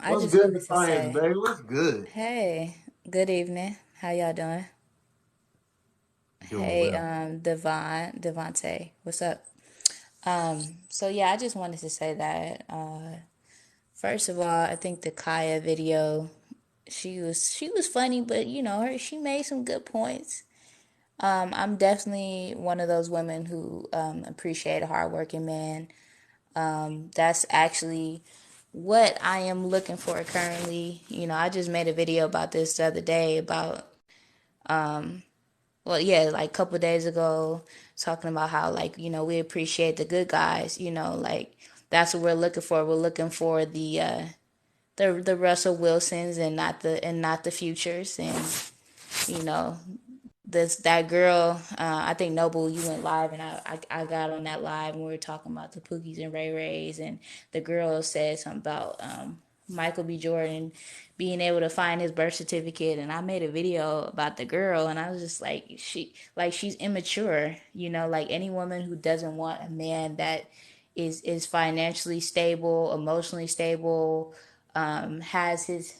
I What's just good wanted in to science, say, baby? What's good? hey, good evening. How y'all doing? Doing Hey, well. Devontae, what's up? So yeah, I just wanted to say that. First of all, I think the Kaya video, she was funny, but she made some good points. I'm definitely one of those women who appreciate a hardworking man. That's actually what I am looking for currently. I just made a video about this the other day about well, yeah, like a couple of days ago, talking about how like we appreciate the good guys. Like that's what we're looking for. We're looking for the Russell Wilsons and not the futures. And you know this that girl. I think Noble, you went live, and I got on that live, and we were talking about the Pookies and Ray Rays, and the girl said something about Michael B. Jordan being able to find his birth certificate, and I made a video about the girl, and I was just like, she's immature. Like any woman who doesn't want a man that is financially stable, emotionally stable, has his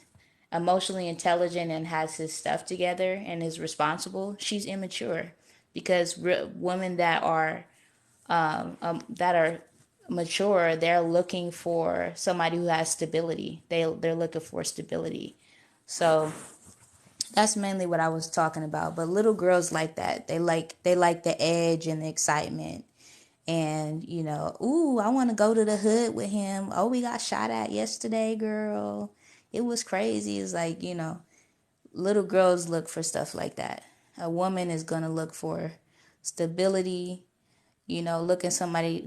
emotionally intelligent and has his stuff together and is responsible, she's immature. Because women that are mature, they're looking for somebody who has stability. They're looking for stability. So that's mainly what I was talking about. But little girls like that. They like the edge and the excitement. And ooh, I want to go to the hood with him. Oh, we got shot at yesterday, girl. It was crazy. It's like, little girls look for stuff like that. A woman is gonna look for stability, looking for somebody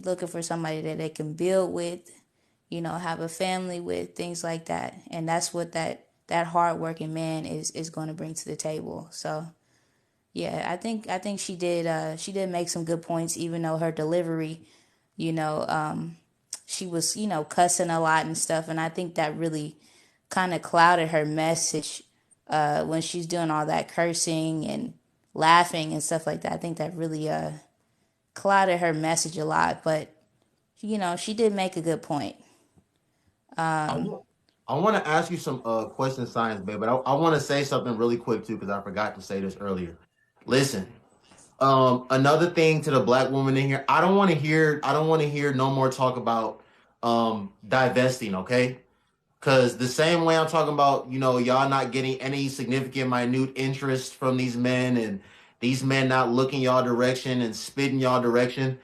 that they can build with, have a family with, things like that. And that's what that hardworking man is going to bring to the table. So yeah, I think she did make some good points, even though her delivery, you know, she was cussing a lot and stuff, and I think that really kind of clouded her message when she's doing all that cursing and laughing and stuff like that. I think that really clouded her message a lot, but she did make a good point. I want I want to ask you some questions, science, babe, but I want to say something really quick too because I forgot to say this earlier. Listen, another thing to the black woman in here, I don't want to hear no more talk about divesting, okay? Because the same way I'm talking about, y'all not getting any significant minute interest from these men and these men not looking y'all direction and spitting y'all direction.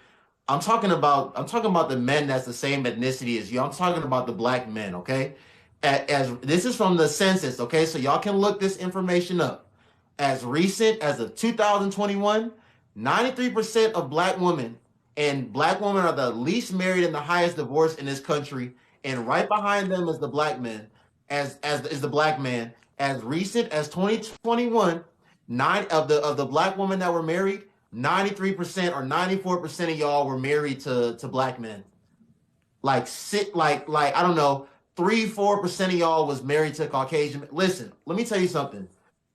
I'm talking about the men that's the same ethnicity as you. I'm talking about the black men, okay? As this is from the census, okay? So y'all can look this information up. As recent as of 2021, 93% of black women and black women are the least married and the highest divorced in this country. And right behind them is the black men, as is the black man. As recent as 2021, nine of the black women that were married, 93% or 94% of y'all were married to black men. Like sit like I don't know, 3-4% of y'all was married to Caucasian. Listen, let me tell you something.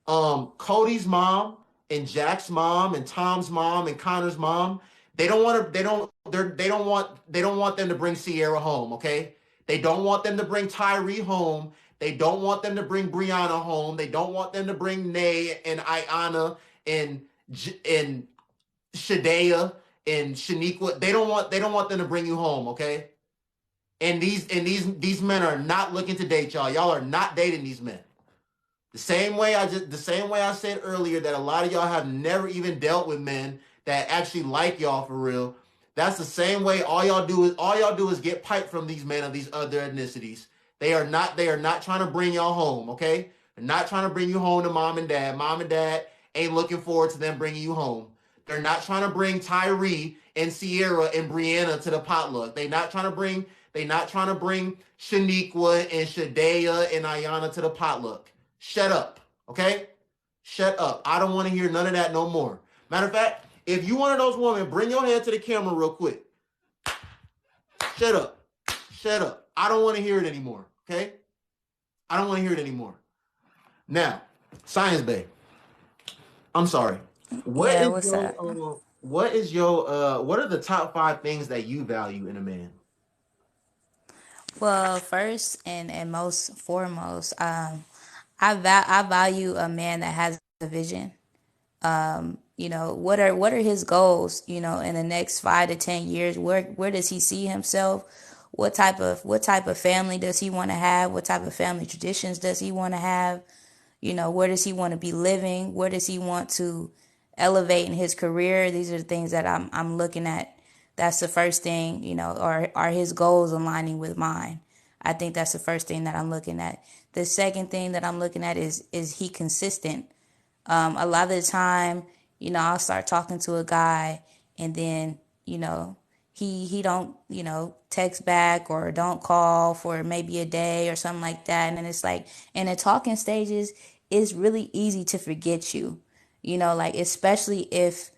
Cody's mom and Jack's mom and Tom's mom and Connor's mom, they don't want them to bring Sierra home, okay? They don't want them to bring Tyree home. They don't want them to bring Brianna home. They don't want them to bring Nay and Ayana and and Shadea and Shaniqua. They don't want them to bring you home, okay? And these men are not looking to date y'all. Y'all are not dating these men. The same way I said earlier that a lot of y'all have never even dealt with men that actually like y'all for real. That's the same way all y'all do is get piped from these men of these other ethnicities. They are not trying to bring y'all home, okay? They're not trying to bring you home to mom and dad. Mom and dad ain't looking forward to them bringing you home. They're not trying to bring Tyree and Sierra and Brianna to the potluck. They're not trying to bring Shaniqua and Shadea and Ayana to the potluck. Shut up, okay? Shut up. I don't want to hear none of that no more. Matter of fact, if you one of those women, bring your head to the camera real quick. Shut up. Shut up. I don't want to hear it anymore, okay? I don't want to hear it anymore. Now, Science Bay. I'm sorry. What Yeah, is what's your up? what are the top 5 things that you value in a man? Well, first and most foremost, I value a man that has a vision. What are his goals, in the next 5 to 10 years? Where does he see himself? What type of family does he want to have? What type of family traditions does he want to have? Where does he want to be living? Where does he want to elevate in his career? These are the things that I'm looking at. That's the first thing. Are his goals aligning with mine? I think that's the first thing that I'm looking at. The second thing that I'm looking at is he consistent? A lot of the time, I'll start talking to a guy, and then, you know, he don't, text back or don't call for maybe a day or something like that. And then it's like in the talking stages, it's really easy to forget you. Like, especially if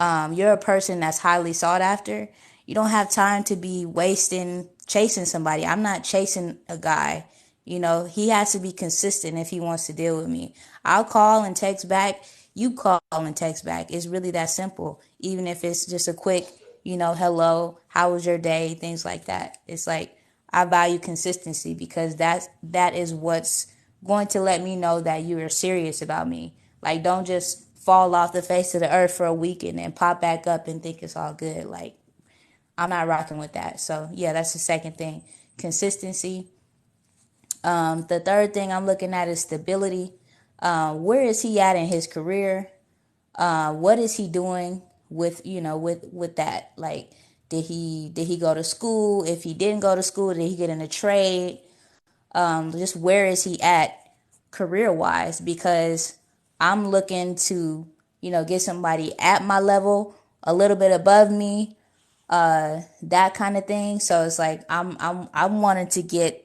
you're a person that's highly sought after. You don't have time to be wasting chasing somebody. I'm not chasing a guy. He has to be consistent if he wants to deal with me. I'll call and text back. You call and text back. It's really that simple. Even if it's just a quick, hello, how was your day? Things like that. It's like I value consistency because that is what's going to let me know that you are serious about me. Like, don't just fall off the face of the earth for a week and then pop back up and think it's all good. Like, I'm not rocking with that. So yeah, that's the second thing. Consistency. The third thing I'm looking at is stability. Where is he at in his career? What is he doing with that? Like, did he go to school? If he didn't go to school, did he get in a trade? Just where is he at career wise? Because I'm looking to, get somebody at my level, a little bit above me, that kind of thing. So it's like I'm wanting to get,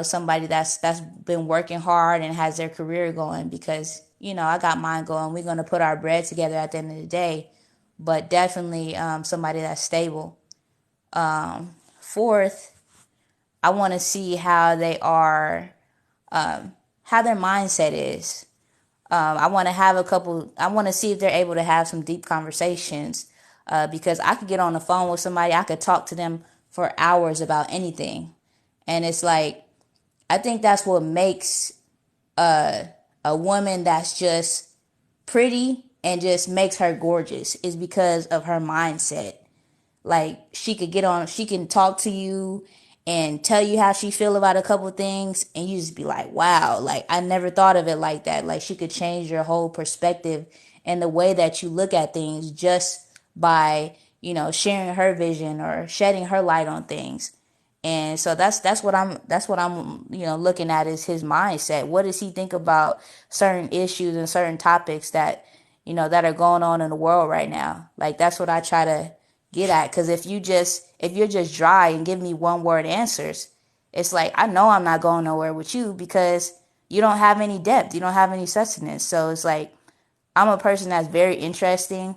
somebody that's been working hard and has their career going, because, I got mine going. We're gonna put our bread together at the end of the day. But definitely somebody that's stable. Fourth, I want to see how they are, how their mindset is. I want to have a couple. I want to see if they're able to have some deep conversations, because I could get on the phone with somebody. I could talk to them for hours about anything, and it's like I think that's what makes a woman that's just pretty and just makes her gorgeous, is because of her mindset. Like, she can talk to you and tell you how she feel about a couple things, and you just be like, wow, like, I never thought of it like that. Like, she could change your whole perspective and the way that you look at things just by, sharing her vision or shedding her light on things. And so that's what I'm looking at, is his mindset. What does he think about certain issues and certain topics that are going on in the world right now? Like, that's what I try to get at. Because if you're just dry and give me one word answers, it's like, I know I'm not going nowhere with you, because you don't have any depth, you don't have any sustenance. So it's like, I'm a person that's very interesting,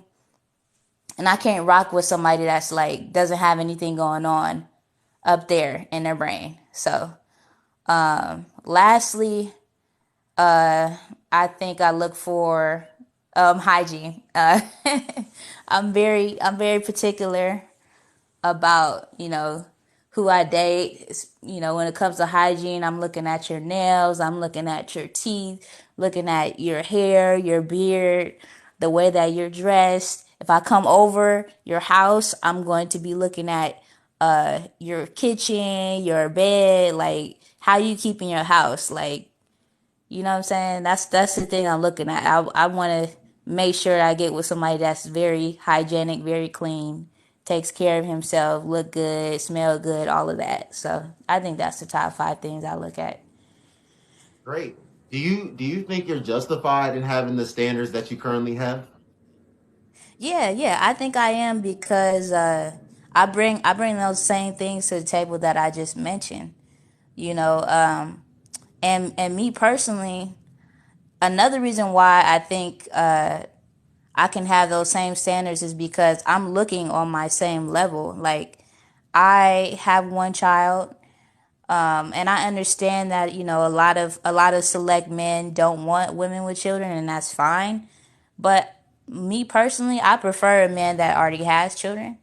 and I can't rock with somebody that's like doesn't have anything going on up there in their brain. So lastly, I think I look for hygiene. I'm very particular about, who I date. When it comes to hygiene, I'm looking at your nails, I'm looking at your teeth, looking at your hair, your beard, the way that you're dressed. If I come over your house, I'm going to be looking at your kitchen, your bed, like how you keeping your house, like, you know what I'm saying? That's the thing I'm looking at. I want to make sure I get with somebody that's very hygienic, very clean, takes care of himself, look good, smell good, all of that. So I think that's the top five things I look at. Great. Do you think you're justified in having the standards that you currently have? Yeah, yeah, I think I am, because I bring those same things to the table that I just mentioned. You know, and me personally, another reason why I think I can have those same standards is because I'm looking on my same level. Like, I have one child, and I understand that, a lot of select men don't want women with children, and that's fine. But me personally, I prefer a man that already has children.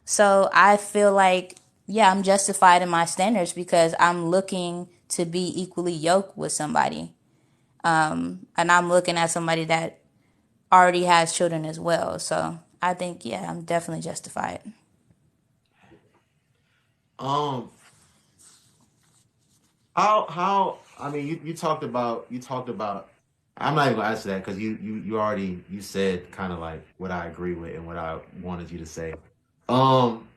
So I feel like yeah, I'm justified in my standards because I'm looking to be equally yoked with somebody. And I'm looking at somebody that already has children as well. So I think, yeah, I'm definitely justified. Um, how I mean you talked about I'm not even gonna answer that because you already you said kind of like what I agree with and what I wanted you to say. Um,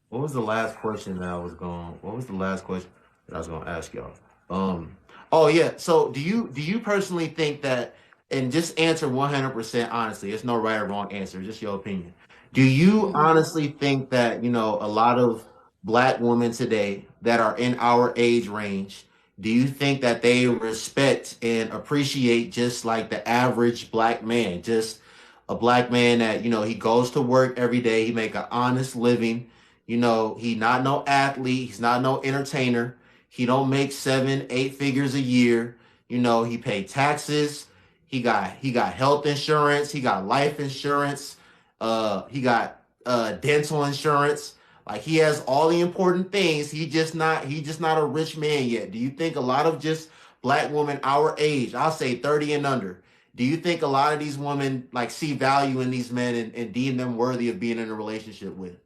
what was the last question that I was going? What was the last question that I was going to ask y'all? Um, oh yeah. So do you personally think that, and just answer 100% honestly, it's no right or wrong answer, just your opinion. Do you Mm-hmm. honestly think that, a lot of black women today that are in our age range, do you think that they respect and appreciate just like the average black man, just a black man that, he goes to work every day, he make an honest living, he not no athlete. He's not no entertainer. He don't make 7, 8 figures a year. He pay taxes. He got health insurance. He got life insurance. He got dental insurance. Like he has all the important things. He just not a rich man yet. Do you think a lot of just black women our age, I'll say 30 and under, do you think a lot of these women like see value in these men and deem them worthy of being in a relationship with?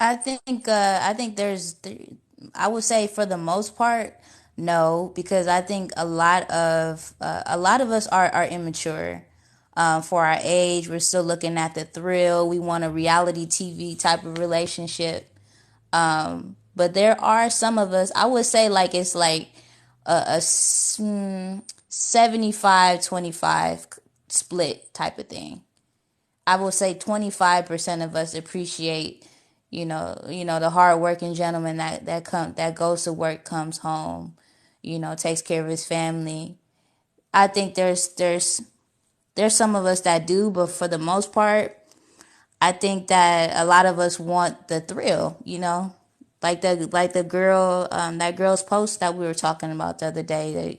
I think I would say for the most part, no, because I think a lot of us are immature. For our age, we're still looking at the thrill. We want a reality TV type of relationship. But there are some of us, I would say like it's like a 75-25 split type of thing. I will say 25% of us appreciate, the hardworking gentleman that goes to work, comes home, takes care of his family. I think there's some of us that do, but for the most part, I think that a lot of us want the thrill, like the girl, that girl's post that we were talking about the other day. That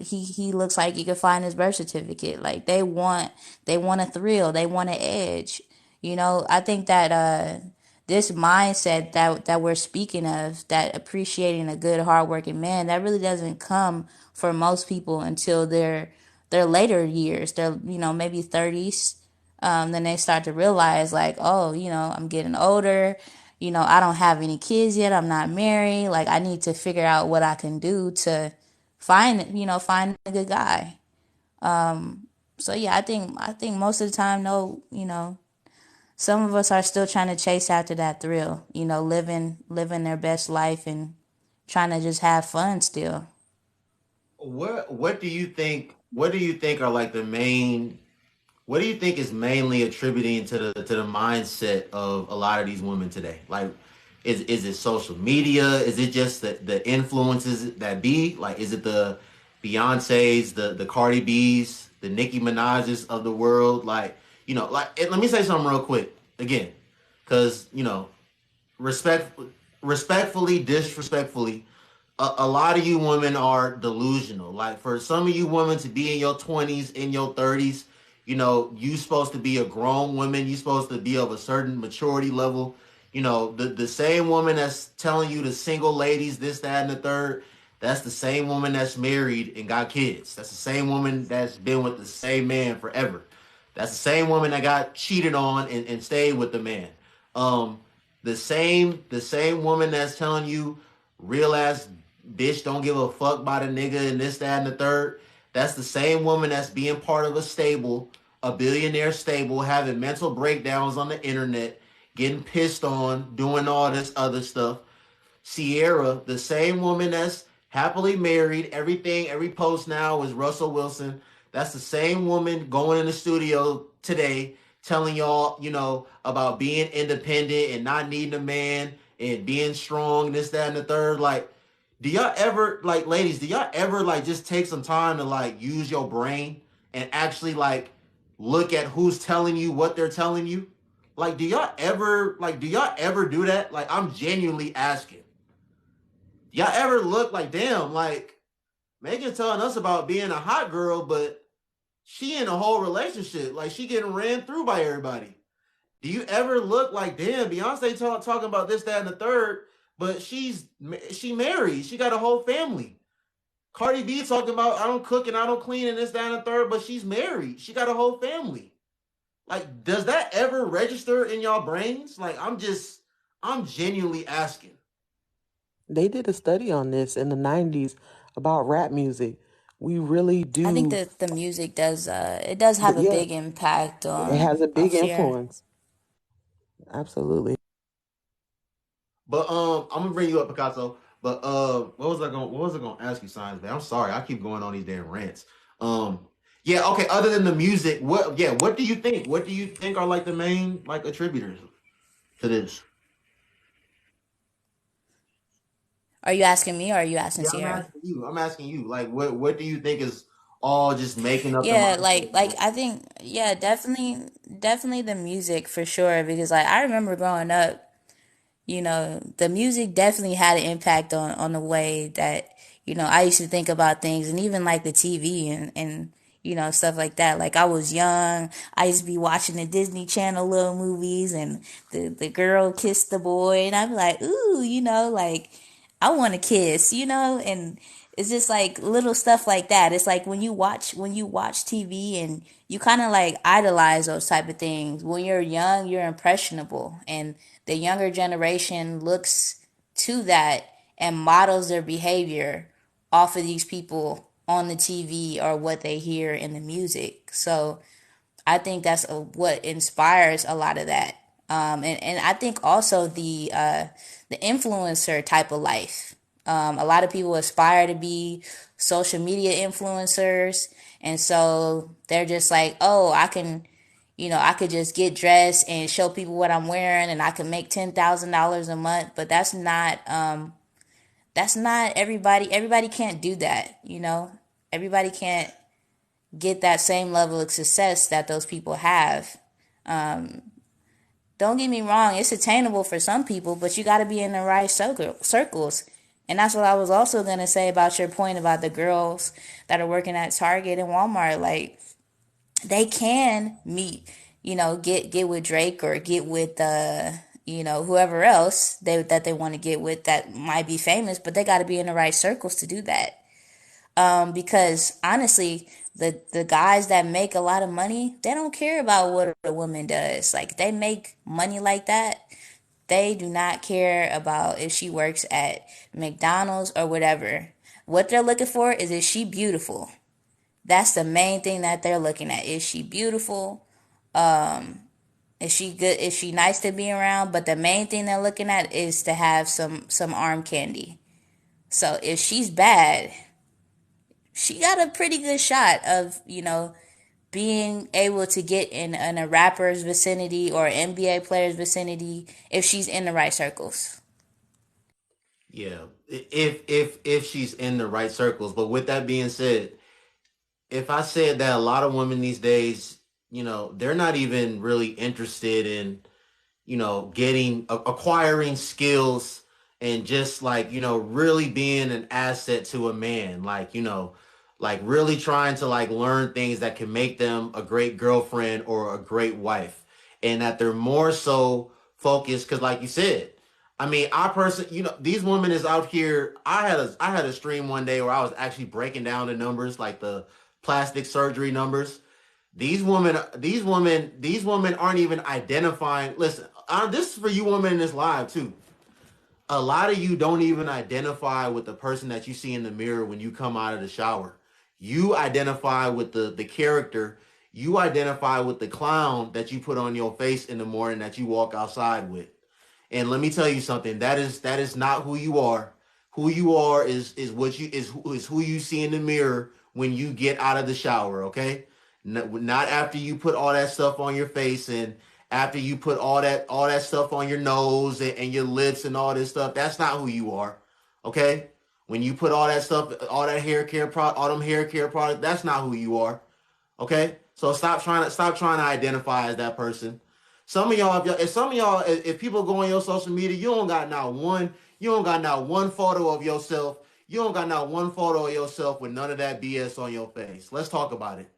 he looks like he could find his birth certificate. Like they want a thrill, they want an edge. I think that this mindset that we're speaking of, that appreciating a good hardworking man, that really doesn't come for most people until their later years. They're maybe 30s. Then they start to realize like, oh, I'm getting older. I don't have any kids yet. I'm not married. Like I need to figure out what I can do to find a good guy. So yeah, I think most of the time, no, some of us are still trying to chase after that thrill, living their best life and trying to just have fun still. What do you think are like the main what do you think is mainly attributing to the mindset of a lot of these women today? Like is it social media? Is it just the influences that be? Like is it the Beyonce's, the Cardi B's, the Nicki Minaj's of the world? Like, let me say something real quick again. Cause, respect respectfully, disrespectfully, a lot of you women are delusional. Like for some of you women to be in your 20s, in your 30s, you supposed to be a grown woman. You supposed to be of a certain maturity level. The same woman that's telling you, the single ladies, this, that, and the third, that's the same woman that's married and got kids. That's the same woman that's been with the same man forever. That's the same woman that got cheated on and stayed with the man. Um, the same woman that's telling you real ass bitch don't give a fuck about a nigga and this, that, and the third. That's the same woman that's being part of a stable, a billionaire stable, having mental breakdowns on the internet, getting pissed on, doing all this other stuff. Sierra, the same woman that's happily married, everything, every post now is Russell Wilson. That's the same woman going in the studio today telling y'all, about being independent and not needing a man and being strong, this, that, and the third. Like, do y'all ever, like, ladies, do y'all ever, like, just take some time to, like, use your brain and actually, like, look at who's telling you what they're telling you? Like, do y'all ever do that? Like, I'm genuinely asking. Y'all ever look like, damn, like Megan telling us about being a hot girl, but she in a whole relationship, like she getting ran through by everybody. Do you ever look like, damn, Beyonce talking about this, that, and the third, but she married. She got a whole family. Cardi B talking about I don't cook and I don't clean and this, that, and the third, but she's married. She got a whole family. Like, does that ever register in y'all brains? Like, I'm genuinely asking. They did a study on this in the 90s about rap music. We really I think do. that the music does it does have a Yeah, big impact it has on a big fear. influence. Absolutely. But I'm gonna bring you up, Picasso. But what was I gonna ask you, Science Man? I'm sorry, I keep going on these damn rants. Um, yeah, okay. Other than the music, what do you think? What do you think are like the main like attributors to this? Are you asking me or are you asking Yeah, I'm Sierra? asking you. I'm asking you. Like, what do you think is all just making up the Yeah, mindset? I think yeah, definitely the music for sure because like I remember growing up, you know, the music definitely had an impact on the way that, you know, I used to think about things and even like the TV and you know, stuff like that. Like I was young, I used to be watching the Disney Channel little movies and the girl kissed the boy and I'd be like, ooh, you know, like I want to kiss, you know, and it's just like little stuff like that. It's like when you watch TV and you kind of like idolize those type of things. When you're young, you're impressionable, and the younger generation looks to that and models their behavior off of these people on the TV or what they hear in the music. So I think that's what inspires a lot of that. And I think also the influencer type of life. A lot of people aspire to be social media influencers, and so they're just like, oh, I can, you know, I could just get dressed and show people what I'm wearing, and I can make $10,000 a month. But that's not everybody. Everybody can't do that, you know. Everybody can't get that same level of success that those people have. Don't get me wrong, it's attainable for some people, but you got to be in the right circles. And that's what I was also going to say about your point about the girls that are working at Target and Walmart. Like, they can meet, you know, get with Drake or get with, you know, whoever else that they want to get with that might be famous, but they got to be in the right circles to do that. Because honestly, the guys that make a lot of money, they don't care about what a woman does. Like they make money like that. They do not care about if she works at McDonald's or whatever. What they're looking for is she beautiful? That's the main thing that they're looking at. Is she beautiful? Is she good? Is she nice to be around? But the main thing they're looking at is to have some arm candy. So if she's bad, she got a pretty good shot of, you know, being able to get in a rapper's vicinity or NBA player's vicinity if she's in the right circles. Yeah, if she's in the right circles. But with that being said, if I said that a lot of women these days, they're not even really interested in getting acquiring skills and just like, really being an asset to a man. Like, like really trying to like learn things that can make them a great girlfriend or a great wife. And that they're more so focused because like you said, I mean, I personally, these women is out here. I had a stream one day where I was actually breaking down the numbers, like the plastic surgery numbers. These women aren't even identifying. Listen, this is for you women in this live too. A lot of you don't even identify with the person that you see in the mirror when you come out of the shower. You identify with the character. You identify with the clown that you put on your face in the morning that you walk outside with. And let me tell you something. That is not who you are. Who you are is what you is who you see in the mirror when you get out of the shower. Okay, not after you put all that stuff on your face and after you put all that stuff on your nose and your lips and all this stuff. That's not who you are. Okay, when you put all that stuff, all that hair care product, all them hair care products, that's not who you are. Okay, so stop trying to identify as that person. Some of y'all, if some of y'all, if people go on your social media, you don't got not one photo of yourself. You don't got not one photo of yourself with none of that BS on your face. Let's talk about it.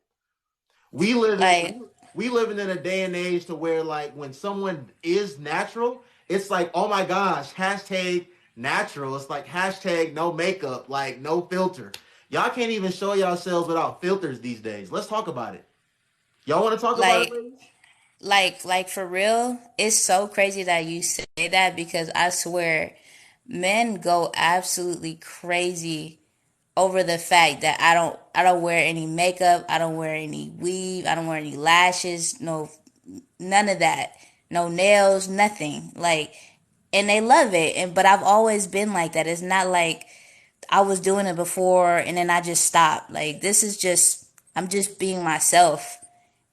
We live Like in. we living in a day and age to where like when someone is natural, it's like, oh my gosh, hashtag natural. It's like hashtag no makeup, like no filter. Y'all can't even show yourselves without filters these days. Let's talk about it. Y'all want to talk about it, Like, ladies? like for real, it's so crazy that you say that because I swear men go absolutely crazy over the fact that I don't wear any makeup, I don't wear any weave, I don't wear any lashes, no, none of that. No nails, nothing. Like, and they love it. And but I've always been like that. It's not like I was doing it before and then I just stopped. Like, this is just I'm just being myself.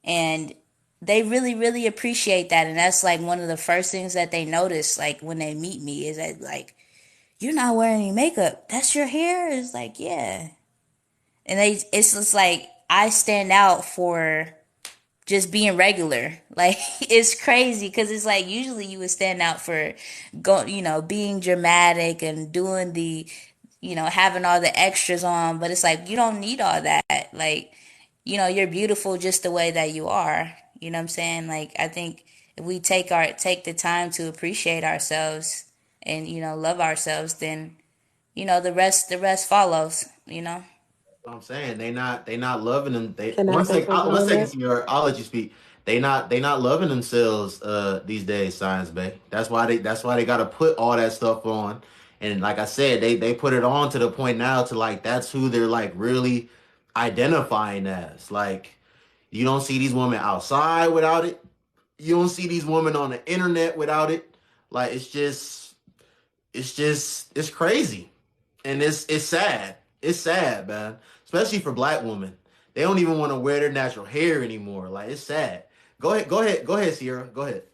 And they really really appreciate that, and that's like one of the first things that they notice like when they meet me is that like, you're not wearing any makeup, that's your hair. It's like, yeah. And it's just like I stand out for just being regular. Like, it's crazy because it's like usually you would stand out for being dramatic and doing the, having all the extras on, but it's like you don't need all that. Like, you're beautiful just the way that you are. You know what I'm saying? Like, I think if we take the time to appreciate ourselves and, love ourselves, then, the rest follows, I'm saying they not loving them. They Can I say something one on second, that? Senior. I'll let you speak. They not loving themselves these days, Science Bay. That's why they got to put all that stuff on. And like I said, they put it on to the point now to like that's who they're like really identifying as. Like you don't see these women outside without it. You don't see these women on the internet without it. Like it's crazy. And it's sad. It's sad, man. Especially for black women. They don't even want to wear their natural hair anymore. Like it's sad. Go ahead, Sierra. Go ahead.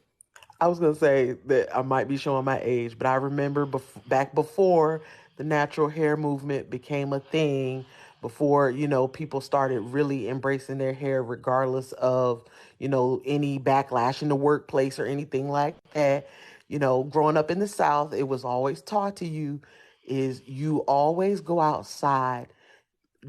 I was gonna say that I might be showing my age, but I remember back before the natural hair movement became a thing, before people started really embracing their hair, regardless of any backlash in the workplace or anything like that. Growing up in the South, it was always taught to you is you always go outside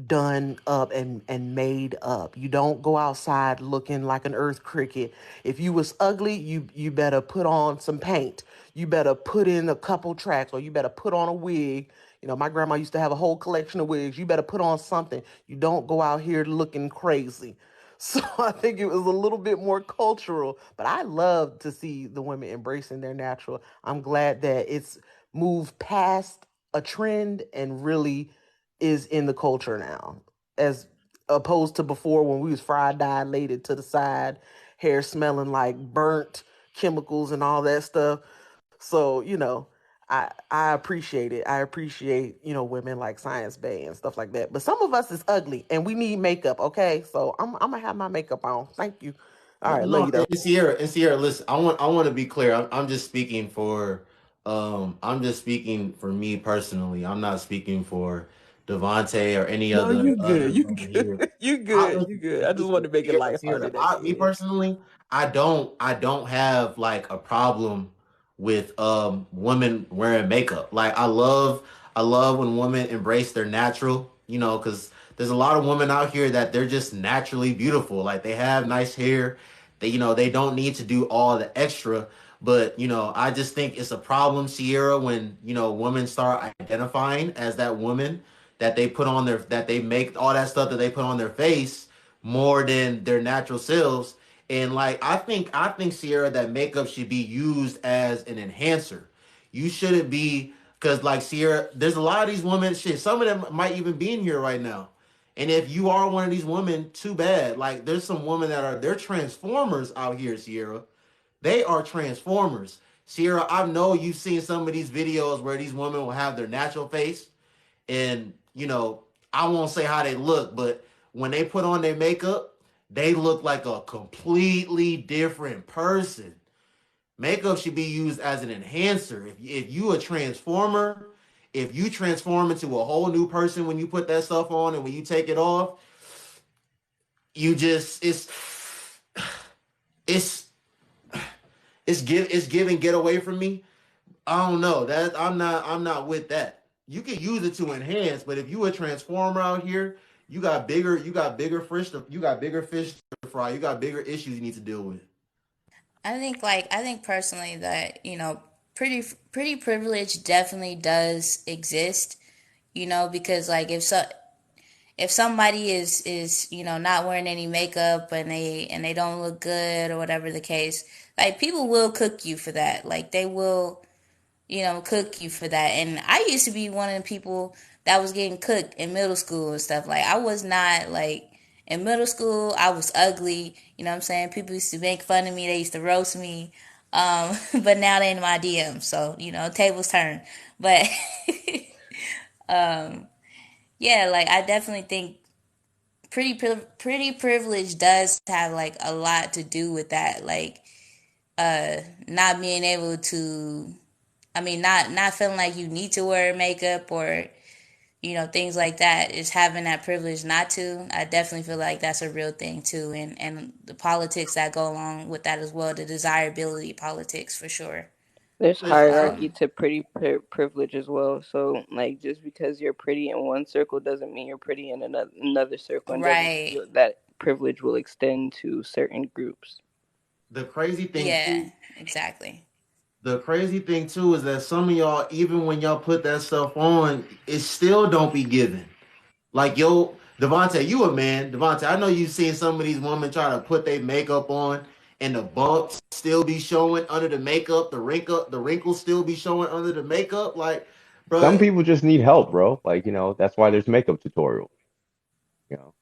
done up and made up. You don't go outside looking like an earth cricket. If you was ugly, you better put on some paint. You better put in a couple tracks, or you better put on a wig. My grandma used to have a whole collection of wigs. You better put on something. You don't go out here looking crazy. So I think it was a little bit more cultural, but I love to see the women embracing their natural. I'm glad that it's moved past a trend and really is in the culture now, as opposed to before when we was fried, dilated to the side, hair smelling like burnt chemicals and all that stuff. So I appreciate it. I appreciate women like Science Bay and stuff like that. But some of us is ugly and we need makeup. Okay, so I'm gonna have my makeup on. Thank you. All No, right, love no, you though. and Sierra, listen, I want to be clear. I'm just speaking for I'm just speaking for me personally. I'm not speaking for Devontae or any No, other you good. You woman good. here. You I good. You listen, good. I just want listen, to make it Sierra, lighthearted at me the end. personally, I don't have like a problem with women wearing makeup. Like I love when women embrace their natural, because there's a lot of women out here that they're just naturally beautiful. Like they have nice hair. They don't need to do all the extra. But I just think it's a problem, Sierra, when women start identifying as that woman that they make all that stuff that they put on their face more than their natural selves. And like I think Sierra, that makeup should be used as an enhancer. You shouldn't be, because like Sierra, there's a lot of these women. Shit, some of them might even be in here right now. And if you are one of these women, too bad. Like there's some women they're transformers out here, Sierra. They are transformers. Sierra, I know you've seen some of these videos where these women will have their natural face, and I won't say how they look, but when they put on their makeup, they look like a completely different person. Makeup should be used as an enhancer. If you a transformer, if you transform into a whole new person when you put that stuff on, and when you take it off, you just it's it's giving get away from me. I don't know. That I'm not with that. You can use it to enhance, but if you a transformer out here, you got bigger fish to fry. You got bigger issues you need to deal with. I think personally that, pretty privilege definitely does exist, because like if somebody is not wearing any makeup and they don't look good or whatever the case, like people will cook you for that. Like they will, cook you for that. And I used to be one of the people that was getting cooked in middle school and stuff. Like I was not like in middle school, I was ugly. You know what I'm saying? People used to make fun of me. They used to roast me. But now they in my DM. So, tables turn. But yeah, like I definitely think pretty privilege does have like a lot to do with that. Like not being able to, not feeling like you need to wear makeup or things like that, is having that privilege not to. I definitely feel like that's a real thing too, and the politics that go along with that as well, the desirability politics for sure. There's Listen, hierarchy to pretty privilege as well. So, like, just because you're pretty in one circle doesn't mean you're pretty in another circle, and doesn't Right. that privilege will extend to certain groups. the crazy thing Yeah, too, exactly. the crazy thing too is that some of y'all, even when y'all put that stuff on, it still don't be given. Like yo, Devontae, you a man. Devontae, I know you've seen some of these women try to put their makeup on and the bumps still be showing under the makeup, the wrinkles still be showing under the makeup. Like, Some bro, people just need help, bro. Like, that's why there's makeup tutorials. You know,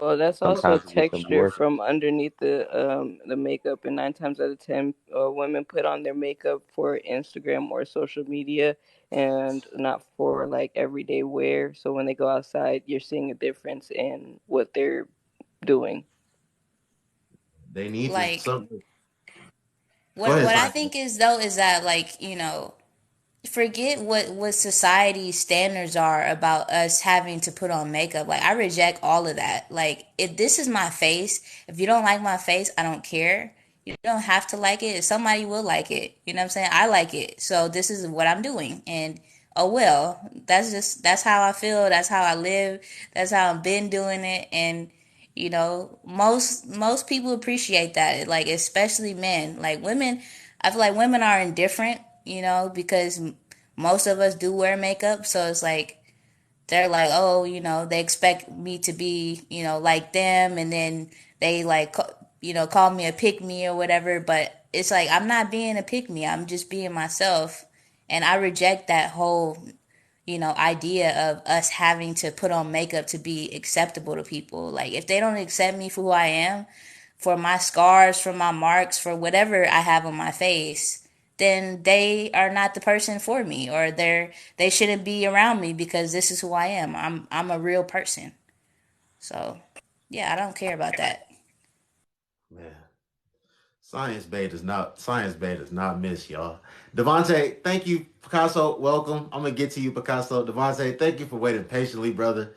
Well, that's also sometimes it needs some texture work. from underneath the makeup, and 9 times out of 10, women put on their makeup for Instagram or social media, and not for like everyday wear. So when they go outside, you're seeing a difference in what they're doing. they need to Like some. Go what ahead, what I Simon. think is though is that, like, forget what society's standards are about us having to put on makeup. Like I reject all of that. Like if this is my face, if you don't like my face, I don't care. You don't have to like it. Somebody will like it. You know what I'm saying? I like it. So this is what I'm doing. And oh well, that's how I feel. That's how I live. That's how I've been doing it. And most people appreciate that. Like especially men. Like women, I feel like women are indifferent, because most of us do wear makeup. So it's like they're like, oh, they expect me to be, like them, and then they like, call me a pick me or whatever. But it's like I'm not being a pick me. I'm just being myself, and I reject that whole, idea of us having to put on makeup to be acceptable to people. Like if they don't accept me for who I am, for my scars, for my marks, for whatever I have on my face, then they are not the person for me, or they shouldn't be around me because this is who I am. I'm a real person. So, yeah, I don't care about that. Man, Science Bay does not miss y'all. Devontae, thank you. Picasso, welcome. I'm gonna get to you, Picasso. Devontae, thank you for waiting patiently, brother.